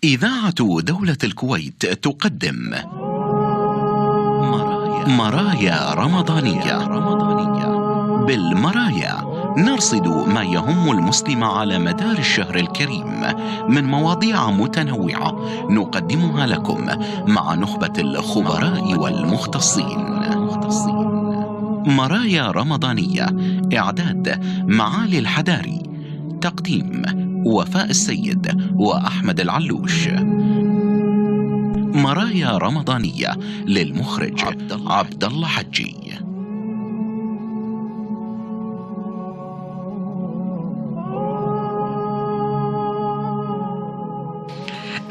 إذاعة دولة الكويت تقدم مرايا رمضانية. بالمرايا نرصد ما يهم المسلم على مدار الشهر الكريم من مواضيع متنوعة نقدمها لكم مع نخبة الخبراء والمختصين. مرايا رمضانية، إعداد معالي الحداري، تقديم وفاء السيد وأحمد العلوش. مرايا رمضانية للمخرج عبد الله حجي.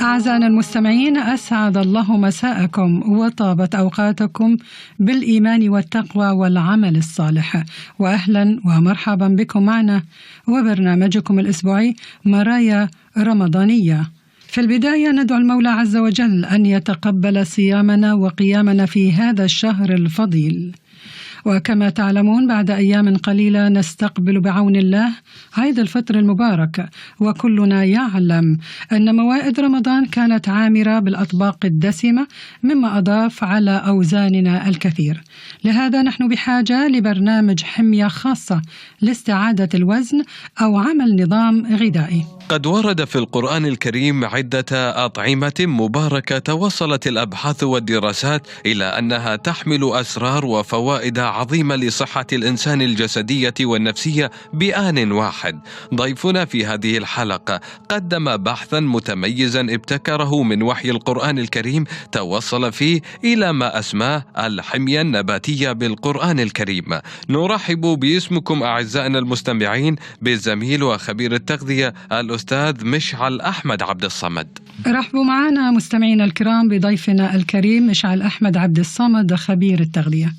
أعزائنا المستمعين، أسعد الله مساءكم وطابت أوقاتكم بالإيمان والتقوى والعمل الصالح، وأهلا ومرحبا بكم معنا وبرنامجكم الأسبوعي مرايا رمضانية. في البداية ندعو المولى عز وجل أن يتقبل صيامنا وقيامنا في هذا الشهر الفضيل. وكما تعلمون بعد أيام قليلة نستقبل بعون الله عيد الفطر المبارك، وكلنا يعلم أن موائد رمضان كانت عامرة بالأطباق الدسمة مما أضاف على أوزاننا الكثير. لهذا نحن بحاجة لبرنامج حمية خاصة لاستعادة الوزن أو عمل نظام غذائي. قد ورد في القرآن الكريم عدة أطعمة مباركة توصلت الأبحاث والدراسات إلى أنها تحمل أسرار وفوائد عظيمة لصحة الإنسان الجسدية والنفسية بآن واحد. ضيفنا في هذه الحلقة قدم بحثا متميزا ابتكره من وحي القرآن الكريم توصل فيه إلى ما أسماه الحمية النباتية بالقرآن الكريم. نرحب باسمكم أعزائنا المستمعين بالزميل وخبير التغذية الأستاذ مشعل أحمد عبد الصمد. رحبوا معنا مستمعينا الكرام بضيفنا الكريم مشعل أحمد عبد الصمد خبير التغذية.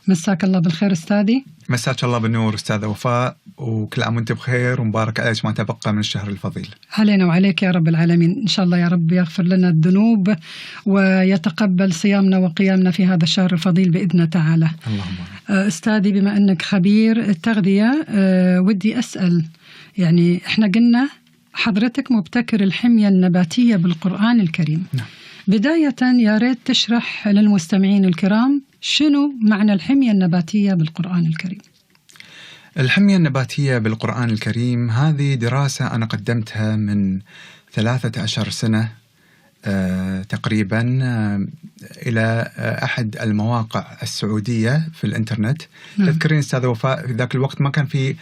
مساك الله بالخير أستاذي. مساك الله بالنور أستاذ وفاء، وكل عام وأنت بخير ومبارك عليك ما تبقى من الشهر الفضيل. علينا وعليك يا رب العالمين، إن شاء الله يا رب يغفر لنا الذنوب ويتقبل صيامنا وقيامنا في هذا الشهر الفضيل بإذن تعالى. اللهم. أستاذي بما أنك خبير التغذية ودي أسأل، يعني إحنا قلنا حضرتك مبتكر الحمية النباتية بالقرآن الكريم. نعم. بداية يا ريت تشرح للمستمعين الكرام شنو معنى الحمية النباتية بالقرآن الكريم؟ الحمية النباتية بالقرآن الكريم هذه دراسة أنا قدمتها من 13 سنة تقريبا إلى أحد المواقع السعودية في الإنترنت. تذكرين أستاذ وفاء في ذاك الوقت ما كان في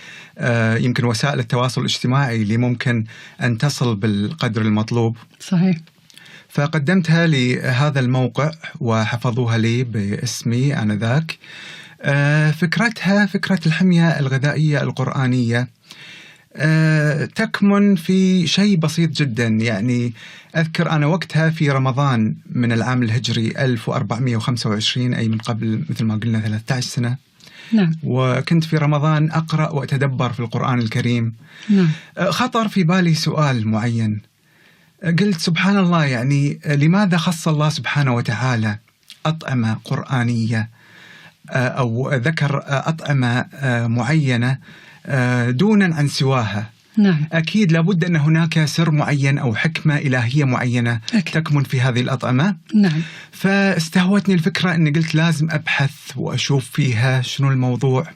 يمكن وسائل التواصل الاجتماعي اللي ممكن أن تصل بالقدر المطلوب. صحيح. فقدمتها لهذا الموقع وحفظوها لي باسمي آنذاك. فكرتها فكرة الحمية الغذائية القرآنية تكمن في شيء بسيط جدا. يعني أذكر أنا وقتها في رمضان من العام الهجري 1425، أي من قبل مثل ما قلنا 13 سنة. نعم. وكنت في رمضان أقرأ وأتدبر في القرآن الكريم. نعم. خطر في بالي سؤال معين، قلت سبحان الله، يعني لماذا خص الله سبحانه وتعالى أطعمة قرآنية أو ذكر أطعمة معينة دونا عن سواها؟ نعم. أكيد لابد أن هناك سر معين أو حكمة إلهية معينة أكيد تكمن في هذه الأطعمة. نعم. فاستهوتني الفكرة أني قلت لازم أبحث وأشوف فيها شنو الموضوع.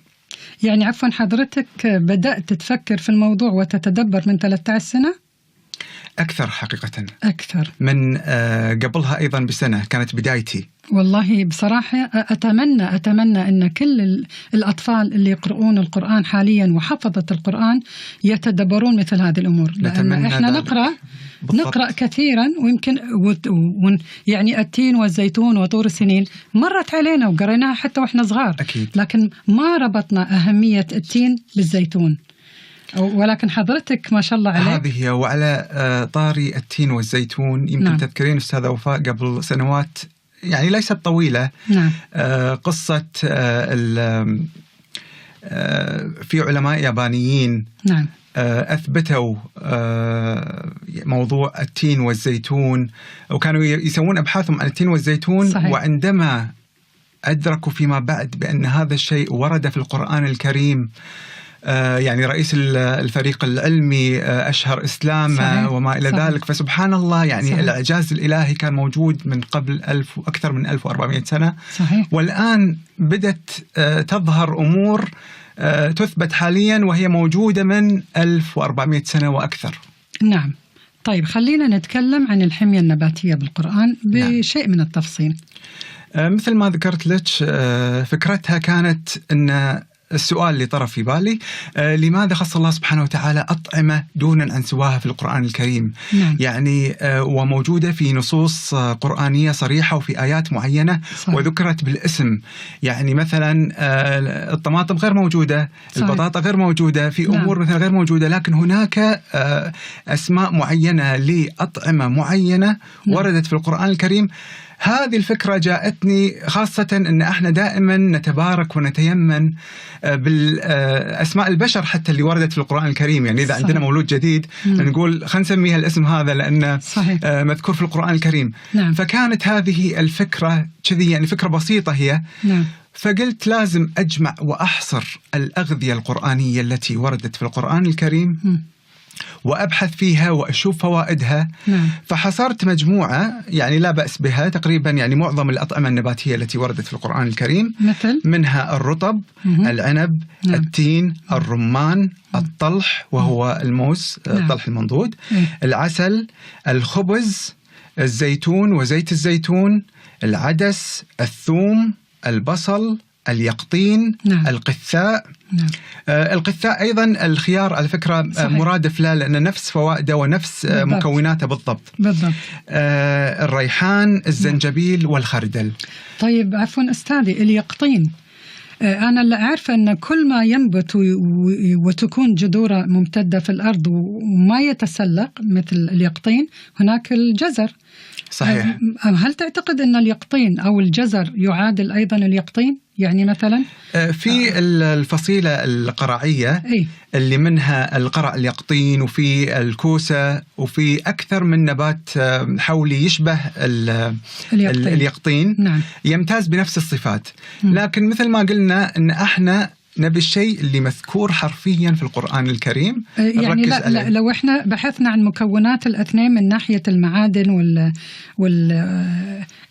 يعني عفوا حضرتك بدأت تفكر في الموضوع وتتدبر من 13 سنة؟ أكثر حقيقة، أكثر من قبلها أيضا بسنة كانت بدايتي. والله بصراحة أتمنى أن كل الأطفال اللي يقرؤون القرآن حاليا وحفظة القرآن يتدبرون مثل هذه الأمور، لأن إحنا نقرأ كثيرا، ويمكن يعني التين والزيتون وطور سنين مرت علينا وقريناها حتى وإحنا صغار. أكيد. لكن ما ربطنا أهمية التين بالزيتون، ولكن حضرتك ما شاء الله عليك. هذه هي. وعلى طاري التين والزيتون، يمكن نعم. تذكرين أستاذة وفاء قبل سنوات يعني ليست طويلة. نعم. قصة في علماء يابانيين. نعم. أثبتوا موضوع التين والزيتون، وكانوا يسوون أبحاثهم عن التين والزيتون. صحيح. وعندما أدركوا فيما بعد بأن هذا الشيء ورد في القرآن الكريم يعني رئيس الفريق العلمي أشهر إسلام صحيح. وما إلى صحيح. ذلك. فسبحان الله يعني صحيح. الإعجاز الإلهي كان موجود من قبل أكثر من 1400 سنة. صحيح. والآن بدت تظهر أمور تثبت حاليا وهي موجودة من 1400 سنة وأكثر. نعم. طيب خلينا نتكلم عن الحمية النباتية بالقرآن بشيء من التفصيل. مثل ما ذكرت لك، فكرتها كانت أن السؤال اللي طرف في بالي، لماذا خص الله سبحانه وتعالى أطعمة دونا عن سواها في القرآن الكريم؟ نعم. يعني وموجودة في نصوص قرآنية صريحة وفي آيات معينة. صحيح. وذكرت بالاسم. يعني مثلا الطماطم غير موجودة. صحيح. البطاطا غير موجودة. في أمور نعم. مثلا غير موجودة، لكن هناك أسماء معينة لأطعمة معينة وردت في القرآن الكريم. هذه الفكرة جاءتني خاصة أن احنا دائما نتبارك ونتيمن بالأسماء البشر حتى اللي وردت في القرآن الكريم. يعني إذا عندنا مولود جديد نقول خلينا نسميها الاسم هذا لأنه مذكور في القرآن الكريم. نعم. فكانت هذه الفكرة كذي، يعني فكرة بسيطة هي. نعم. فقلت لازم أجمع وأحصر الأغذية القرآنية التي وردت في القرآن الكريم وأبحث فيها وأشوف فوائدها. نعم. فحصرت مجموعة يعني لا بأس بها، تقريبا يعني معظم الأطعمة النباتية التي وردت في القرآن الكريم، مثل منها الرطب، العنب، نعم. التين، الرمان، الطلح وهو الموز، نعم. الطلح المنضود، العسل، الخبز، الزيتون وزيت الزيتون، العدس، الثوم، البصل، اليقطين، نعم. القثاء. نعم. القثاء أيضا الخيار على فكرة صحيح. مرادف له لأن نفس فوائده ونفس بالضبط. مكوناته بالضبط. الريحان، الزنجبيل والخردل. طيب عفوا أستاذي، اليقطين أنا اللي أعرف أن كل ما ينبت وتكون جذوره ممتدة في الأرض وما يتسلق مثل اليقطين هناك الجزر. صحيح. هل تعتقد أن اليقطين أو الجزر يعادل أيضا اليقطين؟ يعني مثلا في الفصيلة القرعية اللي منها القرع اليقطين وفي الكوسة وفي أكثر من نبات حولي يشبه اليقطين. نعم. يمتاز بنفس الصفات. لكن مثل ما قلنا أن احنا نبي الشيء اللي مذكور حرفيا في القرآن الكريم. يعني لا لو احنا بحثنا عن مكونات الاثنين من ناحية المعادن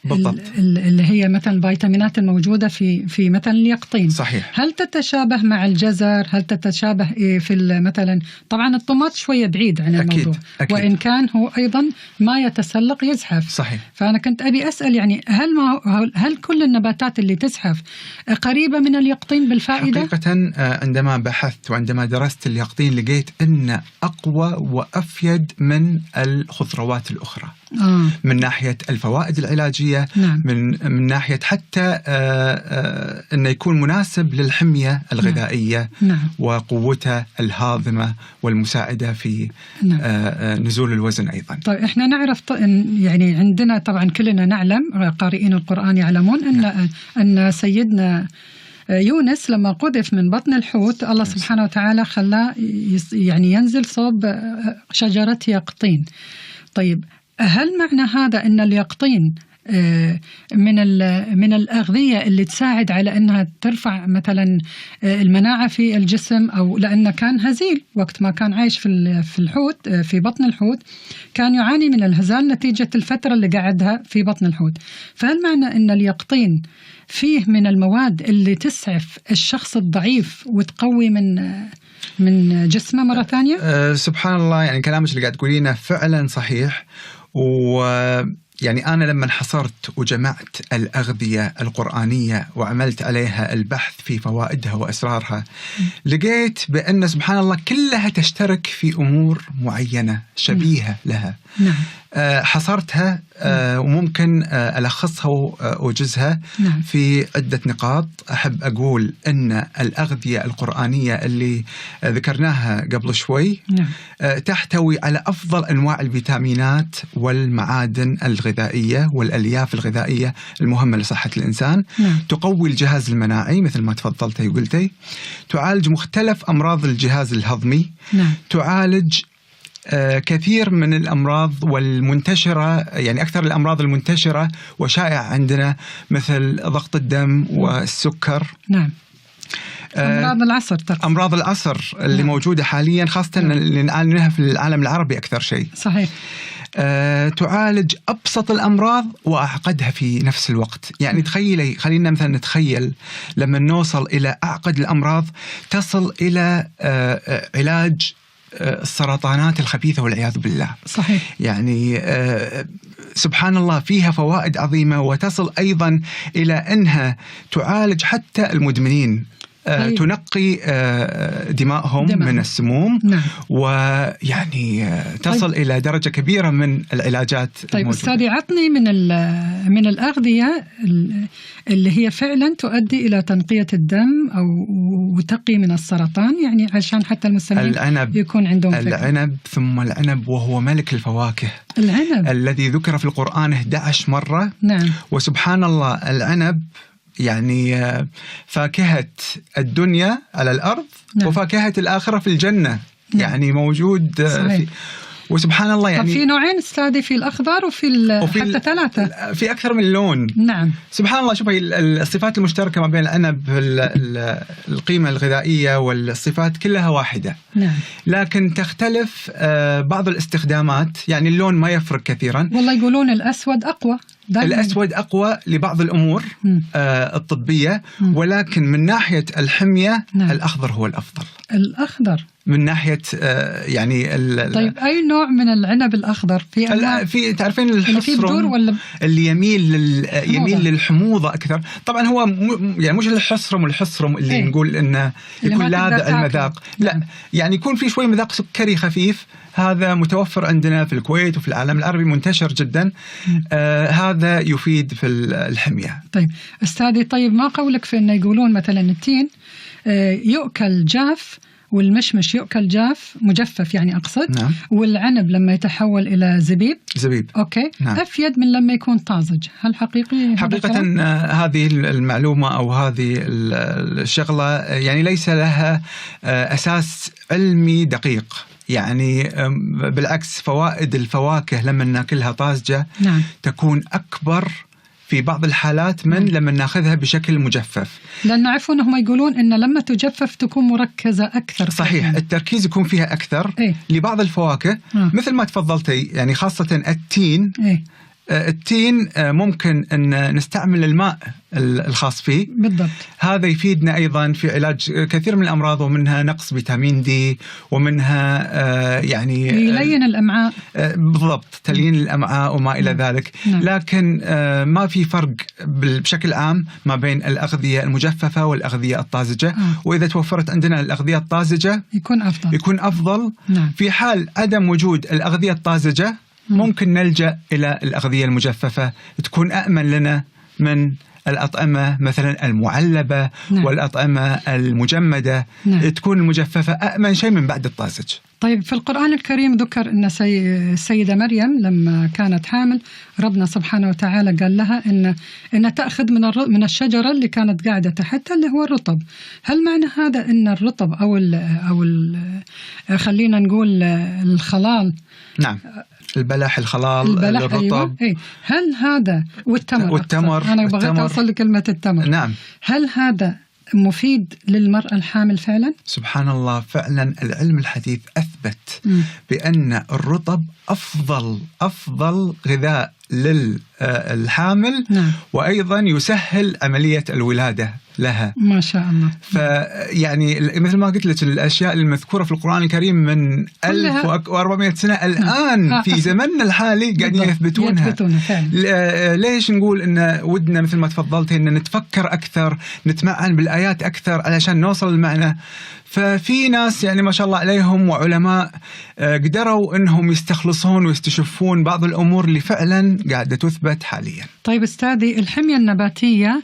بالضبط. اللي هي مثلا الفيتامينات الموجودة في مثلا اليقطين. صحيح. هل تتشابه مع الجزر؟ هل تتشابه في مثلا طبعا الطماط شوية بعيد عن الموضوع. أكيد. وإن كان هو أيضا ما يتسلق يزحف. صحيح. فأنا كنت أبي أسأل يعني هل كل النباتات اللي تزحف قريبة من اليقطين بالفائدة؟ حقيقة عندما بحثت وعندما درست اليقطين لقيت أنه أقوى وأفيد من الخضروات الأخرى. من ناحية الفوائد العلاجية. نعم. من ناحية حتى أنه يكون مناسب للحمية الغذائية. نعم. وقوته الهاضمة والمساعدة في نزول الوزن أيضا. طيب إحنا نعرف يعني عندنا طبعا كلنا نعلم قارئين القرآن يعلمون أن سيدنا يونس لما قذف من بطن الحوت الله سبحانه وتعالى خلاه يعني ينزل صوب شجرة يقطين. طيب هل معنى هذا أن اليقطين من الأغذية اللي تساعد على أنها ترفع مثلا المناعة في الجسم، أو لأنه كان هزيل وقت ما كان عايش في الحوت في بطن الحوت كان يعاني من الهزال نتيجة الفترة اللي قعدها في بطن الحوت. فهل معنى أن اليقطين فيه من المواد اللي تسعف الشخص الضعيف وتقوي من جسمه مرة ثانية؟ سبحان الله، يعني كلامك اللي قاعد تقولينه فعلا صحيح. يعني أنا لما حصرت وجمعت الأغذية القرآنية وعملت عليها البحث في فوائدها وأسرارها لقيت بأن سبحان الله كلها تشترك في أمور معينة شبيهة لها. نعم. حصرتها وممكن ألخصها وأوجزها في عدة نقاط. أحب أقول أن الأغذية القرآنية اللي ذكرناها قبل شوي تحتوي على أفضل أنواع الفيتامينات والمعادن الغذائية والألياف الغذائية المهمة لصحة الإنسان. تقوي الجهاز المناعي مثل ما تفضلتي وقلتي، تعالج مختلف أمراض الجهاز الهضمي. تعالج كثير من الأمراض والمنتشرة، يعني أكثر الأمراض المنتشرة وشائعة عندنا مثل ضغط الدم والسكر. نعم. أمراض العصر تقصد. أمراض العصر اللي موجودة حاليا، خاصة اللي نعانيها في العالم العربي أكثر شيء. صحيح. تعالج أبسط الأمراض وأعقدها في نفس الوقت. يعني تخيلي، خلينا مثلا نتخيل لما نوصل إلى أعقد الأمراض تصل إلى علاج السرطانات الخبيثة والعياذ بالله. صحيح. يعني سبحان الله فيها فوائد عظيمة، وتصل أيضا إلى أنها تعالج حتى المدمنين. تنقي دماءهم من السموم. نعم. ويعني تصل إلى درجة كبيرة من العلاجات. طيب أستاذي، عطني من الأغذية اللي هي فعلا تؤدي إلى تنقية الدم أو وتقي من السرطان، يعني عشان حتى المستمعين يكون عندهم فكرة. العنب، ثم العنب وهو ملك الفواكه. العنب الذي ذكر في القرآن 11 مرة. نعم. وسبحان الله العنب يعني فاكهة الدنيا على الأرض. نعم. وفاكهة الآخرة في الجنة. نعم. يعني موجود في، وسبحان الله يعني. في نوعين أستاذي، في الأخضر وفي حتى 3، في أكثر من لون. نعم. سبحان الله. شوفي الصفات المشتركة ما بين العنب، القيمة الغذائية والصفات كلها واحدة. نعم. لكن تختلف بعض الاستخدامات، يعني اللون ما يفرق كثيرا. والله يقولون الأسود أقوى. الأسود أقوى لبعض الأمور الطبية. ولكن من ناحية الحمية نعم. الأخضر هو الأفضل. الأخضر من ناحية يعني طيب أي نوع من العنب الأخضر؟ في تعرفين الحصرم اللي يميل للحموضة أكثر. طبعا هو يعني مش الحصرم اللي نقول إنه يكون لاذع المذاق. لا، يعني يكون في شوي مذاق سكري خفيف. هذا متوفر عندنا في الكويت وفي العالم العربي، منتشر جدا. هذا يفيد في الحمية. طيب أستاذي، طيب ما قولك في إنه يقولون مثلا التين يؤكل جاف، والمشمش يؤكل جاف مجفف يعني أقصد. نعم. والعنب لما يتحول إلى زبيب أوكي. نعم. أفيد من لما يكون طازج. هل حقيقة هذه المعلومة أو هذه الشغلة يعني ليس لها أساس علمي دقيق. يعني بالعكس، فوائد الفواكه لما ناكلها طازجة نعم. تكون أكبر في بعض الحالات من لما ناخذها بشكل مجفف. لأن عرفوا أنهم يقولون إن لما تجفف تكون مركزة أكثر. صحيح. يعني التركيز يكون فيها أكثر. لبعض الفواكه مثل ما تفضلتي، يعني خاصة التين. التين ممكن أن نستعمل الماء الخاص فيه. بالضبط. هذا يفيدنا أيضا في علاج كثير من الأمراض، ومنها نقص فيتامين دي، ومنها يعني يلين الأمعاء. بالضبط، تليين الأمعاء وما إلى ذلك. لكن ما في فرق بشكل عام ما بين الأغذية المجففة والأغذية الطازجة. وإذا توفرت عندنا الأغذية الطازجة يكون أفضل. نعم. في حال عدم وجود الأغذية الطازجة ممكن نلجأ إلى الأغذية المجففة، تكون أأمن لنا من الأطعمة مثلا المعلبة. نعم. والأطعمة المجمدة. نعم. تكون المجففة أأمن شيء من بعد الطازج. طيب في القرآن الكريم ذكر أن السيدة مريم لما كانت حامل ربنا سبحانه وتعالى قال لها إن تأخذ من الشجرة اللي كانت قاعدة تحتها اللي هو الرطب. هل معنى هذا أن الرطب أو خلينا نقول الخلال؟ نعم، البلح، الخلال، الرطب. أيوة. هل هذا والتمر أنا بغيت أوصل لكلمة التمر. نعم. هل هذا مفيد للمرأة الحامل فعلا؟ سبحان الله، فعلا العلم الحديث أثبت بأن الرطب أفضل غذاء للحامل. نعم. وأيضا يسهل عملية الولادة لها. ما شاء الله. فيعني مثل ما قلت لك، الأشياء المذكورة في القرآن الكريم من 1400 سنة الآن في زمننا الحالي قاعدين يثبتونها فعلا. ليش نقول إن ودنا مثل ما تفضلت إن نتفكر أكثر، نتمعن بالآيات أكثر علشان نوصل المعنى. ففي ناس يعني ما شاء الله عليهم وعلماء قدروا إنهم يستخلصون ويستشفون بعض الأمور اللي فعلا قاعدة تثبت حاليا. طيب أستاذي، الحمية النباتية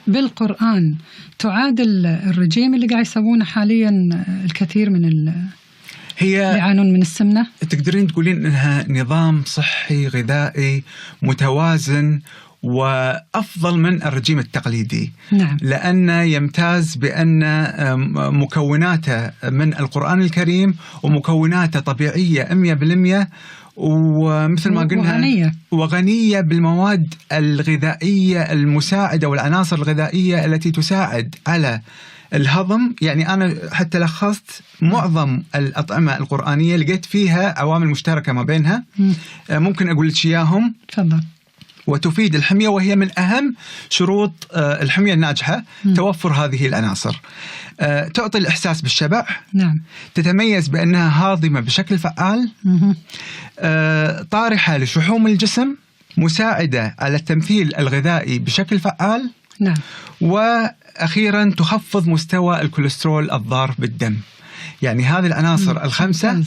بالقرآن تعادل الرجيم اللي قاعد يسوونه حاليا الكثير من هي يعانون من السمنة؟ تقدرين تقولين إنها نظام صحي غذائي متوازن وأفضل من الرجيم التقليدي. نعم. لأنه يمتاز بأن مكوناته من القرآن الكريم ومكوناته طبيعية 100%، ومثل ما قلنا وغنية بالمواد الغذائية المساعدة والعناصر الغذائية التي تساعد على الهضم، يعني أنا حتى لخصت معظم الأطعمة القرآنية لقيت فيها عوامل مشتركة ما بينها. ممكن أقول لك إياهم. تفضل. وتفيد الحمية، وهي من أهم شروط الحمية الناجحة توفر هذه العناصر. تعطي الإحساس بالشبع. نعم. تتميز بأنها هاضمة بشكل فعال. طارحة لشحوم الجسم، مساعدة على التمثيل الغذائي بشكل فعال. نعم. وأخيرا تخفض مستوى الكوليسترول الضار بالدم. يعني هذه العناصر الخمسة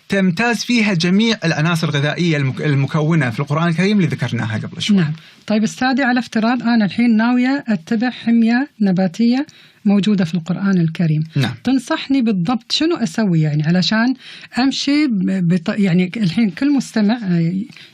تمتاز فيها جميع العناصر الغذائية المكونة في القرآن الكريم اللي ذكرناها قبل شوي. نعم. طيب أستاذي، على افتراض أنا الحين ناوية أتبع حمية نباتية موجودة في القرآن الكريم. نعم. تنصحني بالضبط شنو أسوي يعني علشان أمشي يعني الحين كل مستمع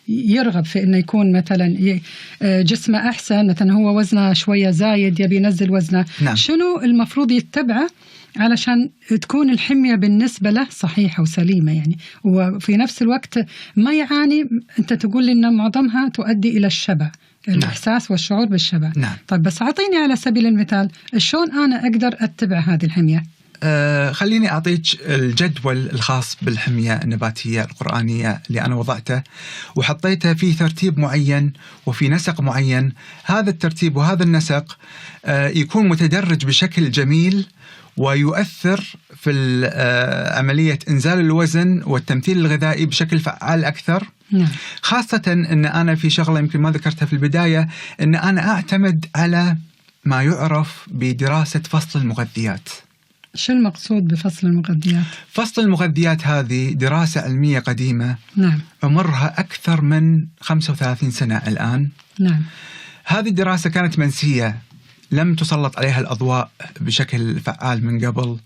يرغب في إنه يكون مثلا جسمه أحسن، مثلا هو وزنه شوية زايد يبي ينزل وزنه. نعم. شنو المفروض يتبعه علشان تكون الحمية بالنسبة له صحيحة وسليمة يعني، وفي نفس الوقت ما يعاني؟ أنت تقول لي أن معظمها تؤدي إلى الشبع. نعم. الإحساس والشعور بالشبع. نعم. طيب بس أعطيني على سبيل المثال شلون أنا أقدر أتبع هذه الحمية؟ خليني أعطيك الجدول الخاص بالحمية النباتية القرآنية اللي أنا وضعته وحطيته في ترتيب معين وفي نسق معين. هذا الترتيب وهذا النسق يكون متدرج بشكل جميل ويؤثر في عملية إنزال الوزن والتمثيل الغذائي بشكل فعال أكثر. نعم. خاصة أن أنا في شغلة يمكن ما ذكرتها في البداية، أن أنا أعتمد على ما يعرف بدراسة فصل المغذيات. شو المقصود بفصل المغذيات؟ فصل المغذيات هذه دراسة علمية قديمة. نعم. عمرها أكثر من 35 سنة الآن. نعم. هذه الدراسة كانت منسية، لم تسلط عليها الأضواء بشكل فعال من قبل.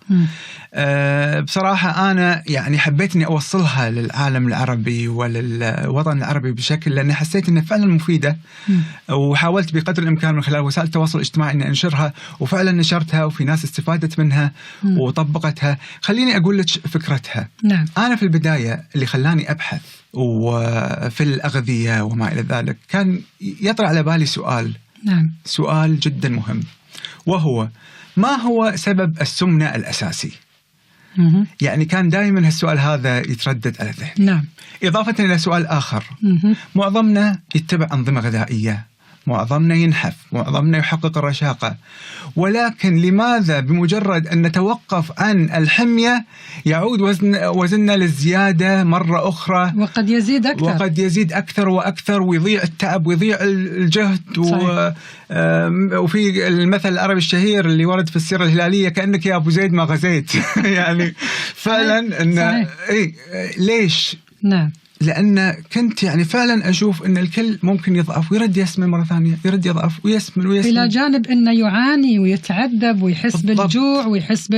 بصراحة أنا يعني حبيت أني أوصلها للعالم العربي وللوطن العربي بشكل، لأن حسيت أنها فعلا مفيدة. وحاولت بقدر الإمكان من خلال وسائل التواصل الاجتماعي أني أنشرها، وفعلا نشرتها وفي ناس استفادت منها وطبقتها. خليني أقول لك فكرتها. نعم. أنا في البداية اللي خلاني أبحث وفي الأغذية وما إلى ذلك كان يطرأ على بالي سؤال. نعم. سؤال جدا مهم، وهو ما هو سبب السمنة الأساسي؟ يعني كان دائما هالسؤال هذا يتردد على ذهني. نعم. إضافة إلى سؤال آخر، معظمنا يتبع أنظمة غذائية، معظمنا ينحف، معظمنا يحقق الرشاقة، ولكن لماذا بمجرد أن نتوقف عن الحمية يعود وزننا للزيادة مرة أخرى، وقد يزيد أكثر وأكثر، ويضيع التعب ويضيع الجهد. وفي المثل العربي الشهير اللي ورد في السيرة الهلالية، كأنك يا أبو زيد ما غزيت. يعني فعلا إن ليش؟ نعم. لأن كنت يعني فعلا أشوف أن الكل ممكن يضعف ويرد يسمن مرة ثانية، يرد يضعف ويسمن إلى جانب أنه يعاني ويتعذب ويحس بالجوع ويحس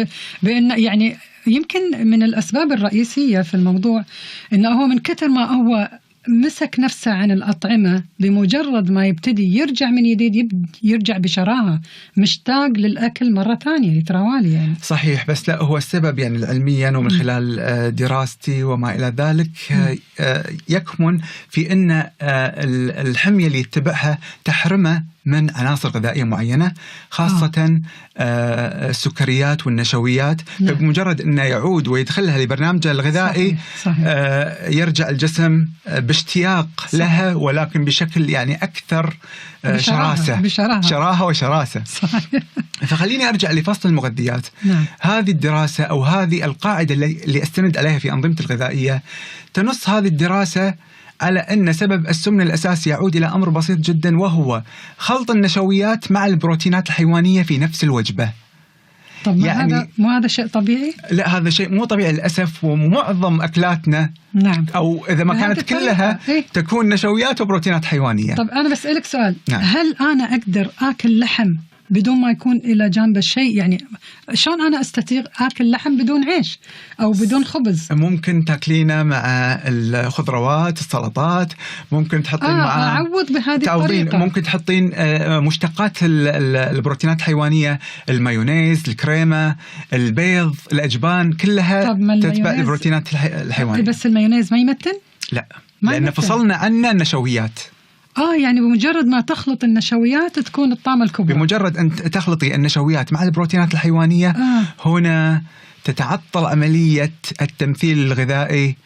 بأنه يعني يمكن من الأسباب الرئيسية في الموضوع أنه هو من كثر ما هو مسك نفسه عن الأطعمة، بمجرد ما يبتدي يرجع من جديد يرجع بشراهة، مشتاق للأكل مرة ثانية يتراوالي يعني. صحيح، بس لا، هو السبب يعني علميا ومن خلال دراستي وما إلى ذلك يكمن في أن الحمية اللي يتبعها تحرمه من عناصر غذائية معينة، خاصة السكريات والنشويات. بمجرد أنه يعود ويدخلها لبرنامجه الغذائي صحيح. يرجع الجسم باشتياق لها، ولكن بشكل يعني أكثر شراهة وشراسة. صحيح. فخليني أرجع لفصل المغذيات. نعم. هذه الدراسة أو هذه القاعدة اللي أستند عليها في أنظمة الغذائية، تنص هذه الدراسة على أن سبب السمنة الأساسي يعود إلى أمر بسيط جدا، وهو خلط النشويات مع البروتينات الحيوانية في نفس الوجبة. طب يعني مو هذا شيء طبيعي؟ لا، هذا شيء مو طبيعي للأسف. ومعظم أكلاتنا نعم. أو إذا ما كانت كلها تكون نشويات وبروتينات حيوانية. طب أنا بسألك سؤال. نعم. هل أنا أقدر أكل لحم بدون ما يكون إلى جانب الشيء؟ يعني شلون أنا أستطيع أكل لحم بدون عيش أو بدون خبز؟ ممكن تاكلينه مع الخضروات، السلطات، ممكن تحطين مع أعوض بهذه الطريقة. ممكن تحطين مشتقات البروتينات الحيوانية، المايونيز، الكريمة، البيض، الأجبان، كلها تتبع البروتينات الحيوانية. بس المايونيز ما يمتن؟ لا، لأن فصلنا عنه النشويات. يعني بمجرد ما تخلط النشويات تكون الطامة الكبرى. بمجرد أن تخلطي النشويات مع البروتينات الحيوانية هنا تتعطل عملية التمثيل الغذائي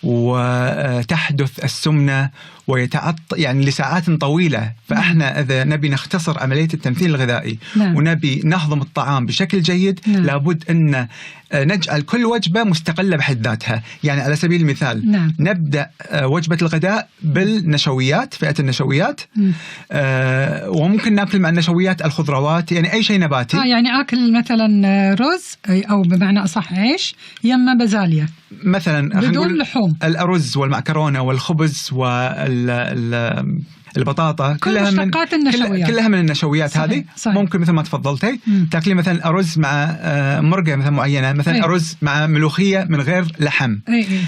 وتحدث السمنة ويتعطل يعني لساعات طويلة. فإحنا إذا نبي نختصر عملية التمثيل الغذائي ونبي نهضم الطعام بشكل جيد لابد أن نجعل كل وجبة مستقلة بحد ذاتها. يعني على سبيل المثال نبدأ وجبة الغداء بالنشويات، فئة النشويات، وممكن نأكل مع النشويات الخضروات، يعني أي شيء نباتي. يعني أكل مثلا رز أو بمعنى أصح عيش يما بازاليا مثلا بدون لحوم، الأرز والمعكرونة والخبز البطاطا كلها من النشويات. صحيح. هذه صحيح. ممكن مثل ما تفضلتي تاكلي مثلا أرز مع مرقة مثلا معينة، مثلا أرز مع ملوخية من غير لحم،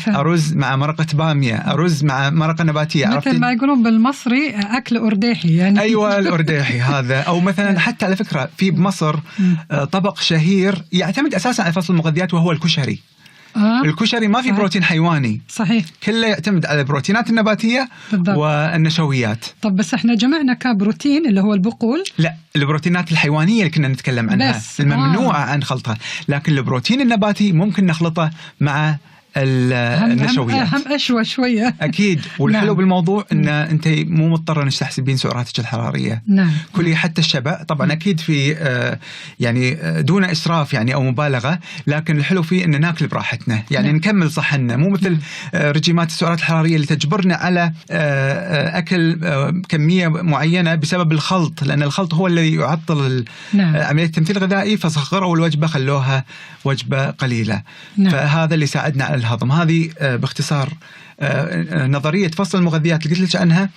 أرز مع مرقة بامية، أرز مع مرقة نباتية، مثل ما يقولون بالمصري أكل أرديحي يعني. أيوة الأرديحي هذا. أو مثلا حتى على فكرة في بمصر طبق شهير يعتمد أساسا على فصل المغذيات وهو الكشري. الكشري ما في بروتين حيواني، صحيح، كله يعتمد على البروتينات النباتية بالضبط. والنشويات. طب بس احنا جمعنا كبروتين اللي هو البقول، لا البروتينات الحيوانية اللي كنا نتكلم عنها الممنوعة عن خلطها، لكن البروتين النباتي ممكن نخلطه مع النشويات. هم أشوى شوية أكيد. والحلو بالموضوع أن أنت مو مضطرة أنك تحسبين سعراتك الحرارية. كلي حتى الشبع طبعا أكيد في يعني دون إسراف يعني أو مبالغة، لكن الحلو فيه أن ناكل براحتنا، يعني نكمل صحنا، مو مثل رجيمات السعرات الحرارية اللي تجبرنا على أكل كمية معينة بسبب الخلط، لأن الخلط هو الذي يعطل عملية التمثيل الغذائي، فصغروا الوجبة خلوها وجبة قليلة. فهذا اللي ساعدنا على الهضم. هذه باختصار نظرية فصل المغذيات اللي قلت لك عنها.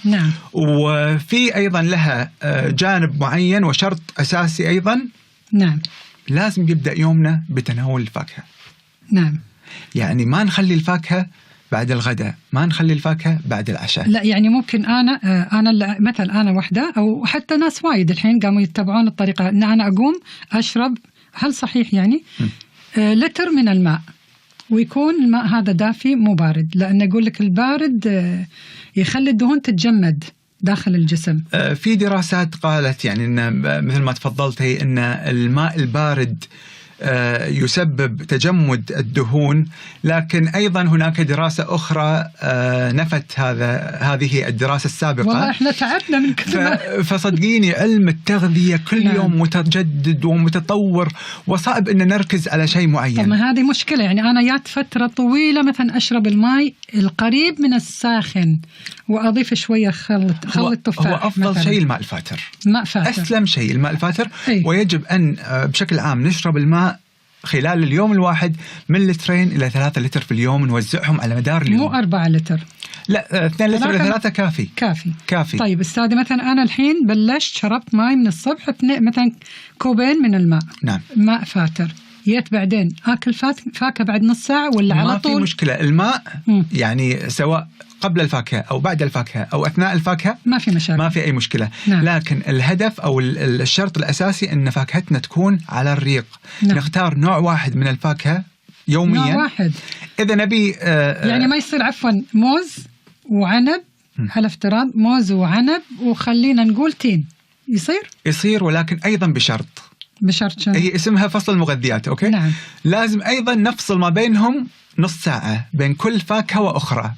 وفي أيضا لها جانب معين وشرط أساسي أيضا. لازم يبدأ يومنا بتناول الفاكهة. يعني ما نخلي الفاكهة بعد الغداء، ما نخلي الفاكهة بعد العشاء. لا يعني ممكن أنا مثلا أنا وحدة أو حتى ناس وايد الحين قاموا يتبعون الطريقة أن أنا أقوم أشرب، هل صحيح يعني لتر من الماء، ويكون الماء هذا دافي مو بارد، لأن يقول لك البارد يخلي الدهون تتجمد داخل الجسم. في دراسات قالت يعني إن مثل ما تفضلتي إن الماء البارد يسبب تجمد الدهون، لكن أيضا هناك دراسة أخرى نفت هذه الدراسة السابقة. والله إحنا تعبنا من كثر. فصدقيني علم التغذية كل يوم متجدد ومتطور، وصعب أن نركز على شيء معين. طب ما هذه مشكلة، يعني أنا جات فترة طويلة مثلا أشرب الماء القريب من الساخن وأضيف شوية خل التفاح. هو أفضل شيء الماء الفاتر، ماء فاتر أسلم شيء الماء الفاتر. ويجب أن بشكل عام نشرب الماء خلال اليوم الواحد من 2 إلى 3 لتر في اليوم، نوزعهم على مدار اليوم. مو 4 لتر، لا 2 لتر إلى 3 كافي. طيب أستاذي مثلا أنا الحين بلشت شربت ماء من الصبح مثلا كوبين من الماء. ماء فاتر، جيت بعدين أكل فاكهة بعد نص ساعة ولا على طول؟ ما في مشكلة. الماء يعني سواء قبل الفاكهة أو بعد الفاكهة أو أثناء الفاكهة ما في مشاكل، ما في أي مشكلة. لكن الهدف أو الشرط الأساسي أن فاكهتنا تكون على الريق. نختار نوع واحد من الفاكهة يوميا، نوع واحد. إذا نبي يعني ما يصير عفوا موز وعنب على افتراض موز وعنب وخلينا نقول تين، يصير ولكن أيضا بشرط هي اسمها فصل المغذيات. أوكي. لازم أيضا نفصل ما بينهم نص ساعة بين كل فاكهة وأخرى.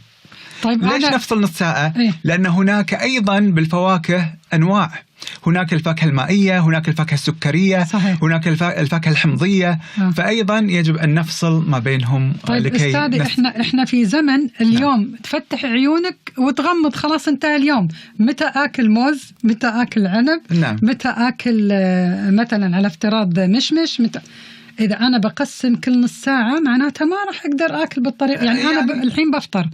طيب ليش نفصل نص ساعة؟ لأن هناك أيضا بالفواكه أنواع، هناك الفاكهة المائية، هناك الفاكهة السكرية، صحيح. هناك الفاكهة الحمضية. فأيضا يجب أن نفصل ما بينهم. طيب أستاذي إحنا في زمن اليوم تفتح عيونك وتغمض خلاص انتهى اليوم. متى آكل موز، متى آكل عنب، متى آكل مثلا على افتراض مشمش، إذا أنا بقسم كل نص ساعة معناتها ما راح أقدر أكل بالطريقة. يعني أنا الحين بفطر.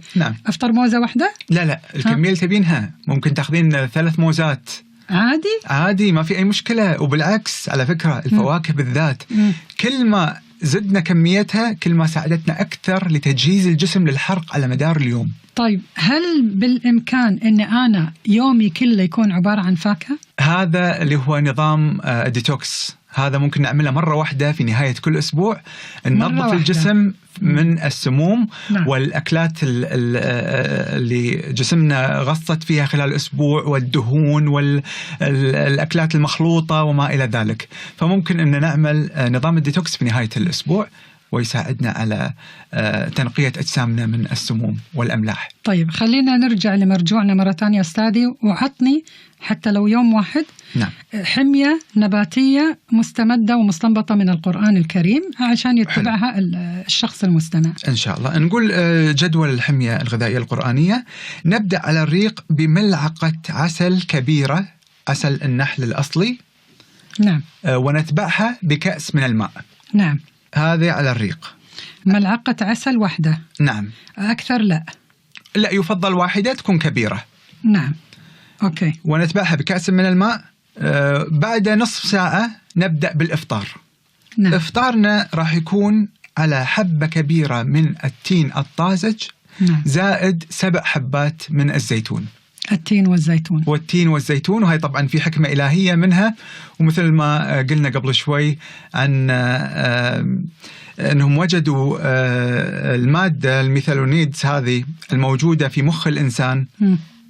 أفطر موزة واحدة؟ لا الكمية اللي تبينها ممكن تاخذين 3 موزات عادي ما في أي مشكلة. وبالعكس على فكرة الفواكه بالذات كل ما زدنا كميتها كل ما ساعدتنا أكثر لتجهيز الجسم للحرق على مدار اليوم. طيب هل بالإمكان أن أنا يومي كله يكون عبارة عن فاكهة؟ هذا اللي هو نظام الديتوكس هذا ممكن نعمله مرة واحدة في نهاية كل أسبوع، ننظف الجسم من السموم والأكلات اللي جسمنا غصت فيها خلال الأسبوع، والدهون والأكلات المخلوطة وما إلى ذلك. فممكن أن نعمل نظام الديتوكس في نهاية الأسبوع ويساعدنا على تنقية أجسامنا من السموم والأملاح. طيب خلينا نرجع لمرجوعنا مرة ثانية أستاذي، وعطني حتى لو يوم واحد حمية نباتية مستمدة ومستنبطة من القرآن الكريم عشان يتبعها الشخص المستمع. إن شاء الله نقول جدول الحمية الغذائية القرآنية. نبدأ على الريق بملعقة عسل كبيرة، عسل النحل الأصلي. نعم. ونتبعها بكأس من الماء. نعم. هذه على الريق. ملعقة عسل واحدة. نعم. أكثر لا يفضل واحدة تكون كبيرة. نعم. أوكي. ونتبعها بكأس من الماء. بعد نصف ساعة نبدأ بالإفطار. نعم. إفطارنا راح يكون على حبة كبيرة من التين الطازج. نعم. زائد 7 حبات من الزيتون. والتين والزيتون. وهي طبعا في حكمة إلهية منها، ومثل ما قلنا قبل شوي عن أنهم وجدوا المادة الميثالونيدز هذه الموجودة في مخ الإنسان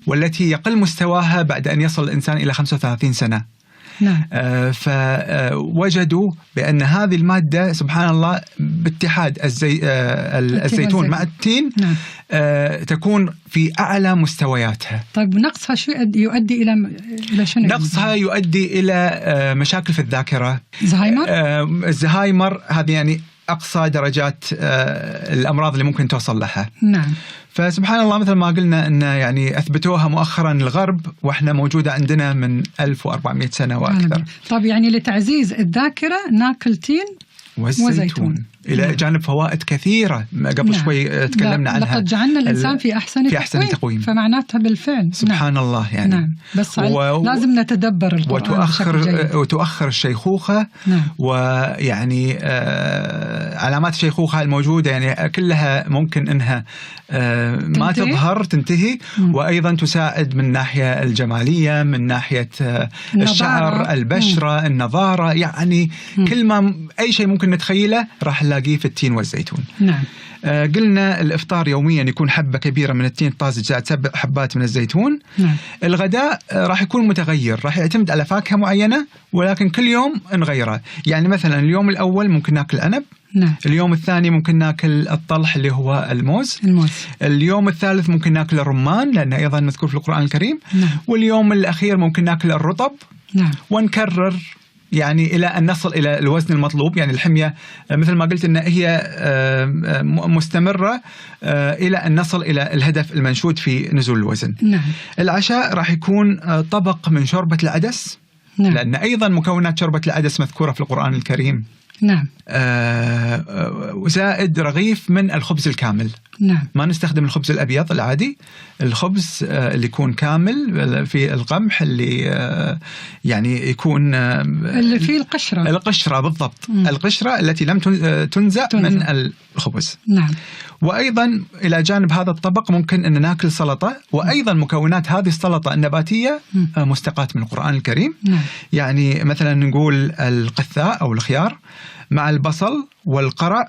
والتي يقل مستواها بعد أن يصل الإنسان إلى 35 سنة. نعم. فوجدوا بأن هذه المادة سبحان الله باتحاد الزيتون مع التين نعم. تكون في أعلى مستوياتها. طيب نقصها شو يؤدي إلى شنو؟ نقصها يؤدي إلى مشاكل في الذاكرة، الزهايمر هذه يعني أقصى درجات الأمراض اللي ممكن توصل لها. نعم. فسبحان الله مثل ما قلنا أن يعني أثبتوها مؤخرا الغرب، وإحنا موجودة عندنا من 1400 سنة وأكثر. طب يعني لتعزيز الذاكرة ناكل تين وزيتون إلى جانب فوائد كثيرة قبل شوي تكلمنا عنها. لقد جعلنا الإنسان في أحسن تقويم، فمعناتها بالفعل سبحان الله يعني. نعم. بس لازم نتدبر القرآن وتؤخر الشيخوخة. نعم. ويعني علامات الشيخوخة الموجودة يعني كلها ممكن إنها ما تظهر تنتهي. وأيضا تساعد من ناحية الجمالية، من ناحية الشعر، البشرة، النضارة، يعني كل ما أي شيء ممكن نتخيله راح نلاقيه في التين والزيتون. نعم. قلنا الإفطار يوميا يكون حبة كبيرة من التين الطازج زائد 7 حبات من الزيتون. نعم. الغداء راح يكون متغير، راح يعتمد على فاكهة معينة ولكن كل يوم نغيرها. يعني مثلا اليوم الأول ممكن ناكل عنب. نعم. اليوم الثاني ممكن ناكل الطلح اللي هو الموز. اليوم الثالث ممكن ناكل الرمان لأنه أيضا مذكور في القرآن الكريم. نعم. واليوم الأخير ممكن ناكل الرطب. نعم. ونكرر يعني إلى أن نصل إلى الوزن المطلوب. يعني الحمية مثل ما قلت إن هي مستمرة إلى أن نصل إلى الهدف المنشود في نزول الوزن. نعم. العشاء راح يكون طبق من شوربة العدس. نعم. لأن أيضا مكونات شوربة العدس مذكورة في القرآن الكريم. نعم. وزائد رغيف من الخبز الكامل. نعم. ما نستخدم الخبز الأبيض العادي، الخبز اللي يكون كامل في القمح اللي يعني يكون اللي فيه القشرة بالضبط. القشرة التي لم تنزع من الخبز. نعم. وأيضا إلى جانب هذا الطبق ممكن أن ناكل سلطة، وأيضا مكونات هذه السلطة النباتية مستقاة من القرآن الكريم. نعم. يعني مثلا نقول القثاء أو الخيار مع البصل والقرع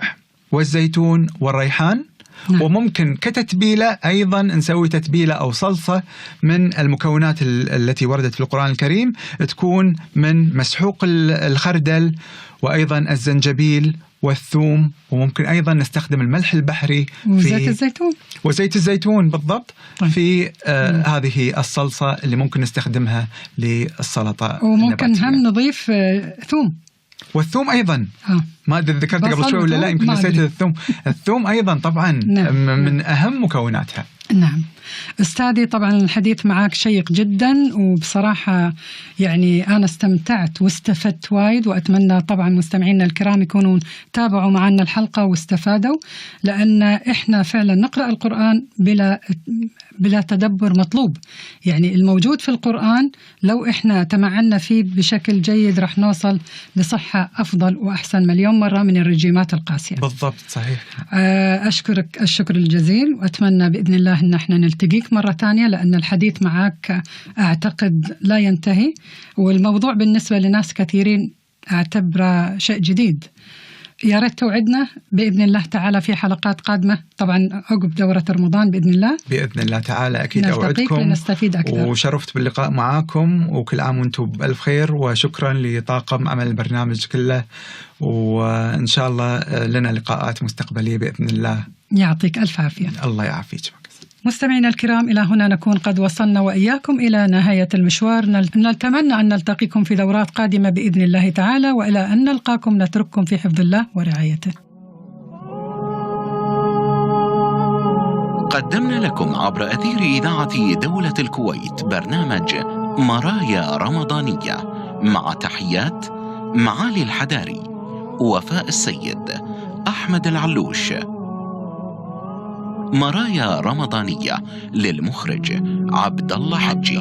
والزيتون والريحان. نعم. وممكن كتتبيلة أيضا نسوي تتبيلة أو صلصة من المكونات التي وردت في القرآن الكريم، تكون من مسحوق الخردل وأيضا الزنجبيل والثوم، وممكن أيضا نستخدم الملح البحري وزيت الزيتون بالضبط. طيب. في هذه الصلصة اللي ممكن نستخدمها للسلطة. وممكن هم نضيف ثوم. والثوم أيضا ما أدري ذكرت قبل شوي ولا لا، يمكن نسيت الثوم. الثوم أيضا طبعا نعم. من أهم مكوناتها. نعم. أستاذي طبعا الحديث معك شيق جدا، وبصراحة يعني أنا استمتعت واستفدت وايد، وأتمنى طبعا مستمعينا الكرام يكونوا تابعوا معنا الحلقة واستفادوا، لأن إحنا فعلا نقرأ القرآن بلا تدبر مطلوب. يعني الموجود في القرآن لو إحنا تمعنا فيه بشكل جيد رح نوصل لصحة أفضل وأحسن مليون مرة من الرجيمات القاسية. بالضبط صحيح. أشكرك الشكر الجزيل، وأتمنى بإذن الله أن احنا نلتقيك مرة تانية، لأن الحديث معك أعتقد لا ينتهي، والموضوع بالنسبة لناس كثيرين أعتبره شيء جديد. يا ريت توعدنا بإذن الله تعالى في حلقات قادمة، طبعا عقب دورة رمضان بإذن الله. بإذن الله تعالى أكيد أوعدكم، لنستفيد أكثر. وشرفت باللقاء معاكم، وكل عام وأنتم بألف خير، وشكرا لطاقم عمل البرنامج كله، وإن شاء الله لنا لقاءات مستقبلية بإذن الله. يعطيك ألف عافية. الله يعافيك. مستمعينا الكرام، إلى هنا نكون قد وصلنا وإياكم إلى نهاية المشوار. نتمنى أن نلتقيكم في دورات قادمة بإذن الله تعالى، وإلى أن نلقاكم نترككم في حفظ الله ورعايته. قدمنا لكم عبر أثير إذاعة دولة الكويت برنامج مرايا رمضانية، مع تحيات معالي الحداري، وفاء السيد، أحمد العلوش. مرايا رمضانية للمخرج عبد الله حجي.